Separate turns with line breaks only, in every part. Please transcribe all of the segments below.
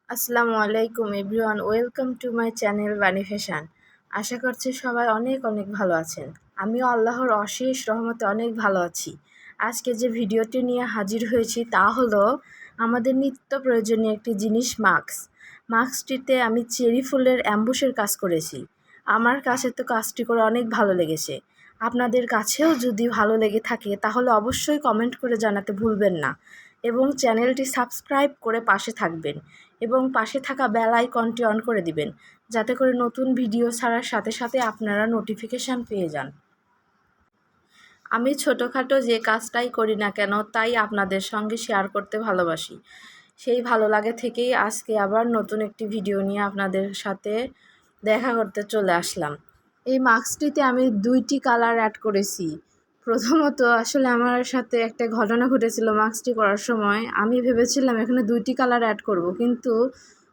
আসসালামু আলাইকুম everyone, welcome to my channel বানি ফ্যাশন। আশা করছি সবাই অনেক অনেক ভালো আছেন। আমিও আল্লাহর অশেষ রহমতে অনেক ভালো আছি। আজকে যে ভিডিওটি নিয়ে হাজির হয়েছি তা হলো আমাদের নিত্য প্রয়োজনীয় একটি জিনিস, মাস্কটিতে আমি চেরি ফুলের অ্যাম্বুশের কাজ করেছি। আমার কাছে তো কাজটি করে অনেক ভালো লেগেছে। আপনাদের কাছেও যদি ভালো লেগে থাকে তাহলে অবশ্যই কমেন্ট করে জানাতে ভুলবেন না এবং চ্যানেলটি সাবস্ক্রাইব করে পাশে থাকবেন এবং পাশে থাকা বেল আইকনটি অন করে দিবেন, যাতে করে নতুন ভিডিও ছাড়ার সাথে সাথে আপনারা নোটিফিকেশান পেয়ে যান। আমি ছোটোখাটো যে কাজটাই করি না কেন তাই আপনাদের সঙ্গে শেয়ার করতে ভালোবাসি। সেই ভালো লাগে থেকেই আজকে আবার নতুন একটি ভিডিও নিয়ে আপনাদের সাথে দেখা করতে চলে আসলাম। এই মাস্কটিতে আমি 2টি কালার অ্যাড করেছি। প্রথমত আসলে আমার সাথে একটা ঘটনা ঘটেছিল মাস্কটি করার সময়। আমি ভেবেছিলাম এখানে 2টি কালার অ্যাড করব, কিন্তু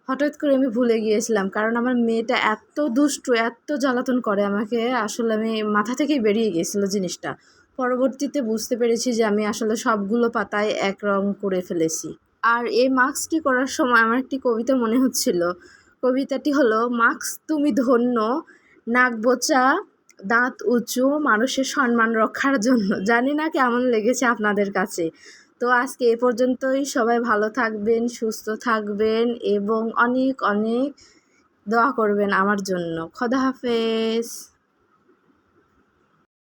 হঠাৎ করে আমি ভুলে গিয়েছিলাম, কারণ আমার মেয়েটা এত দুষ্টু, এত জ্বালাতন করে আমাকে, আসলে আমি মাথা থেকেই বেরিয়ে গিয়েছিল জিনিসটা। পরবর্তীতে বুঝতে পেরেছি যে আমি আসলে সবগুলো পাতায় এক রং করে ফেলেছি। আর এই মাস্কটি করার সময় আমার একটি কবিতা মনে হচ্ছিল। কবিতাটি হলো, মাস্ক তুমি ধন্য, নাক বোঁচা, দাঁত উঁচু, মানুষের সম্মান রক্ষার জন্য। জানি না কেমন লেগেছে আপনাদের কাছে। তো আজকে এ পর্যন্তই। সবাই ভালো থাকবেন, সুস্থ থাকবেন এবং অনেক অনেক দোয়া করবেন আমার জন্য। খোদা হাফেজ।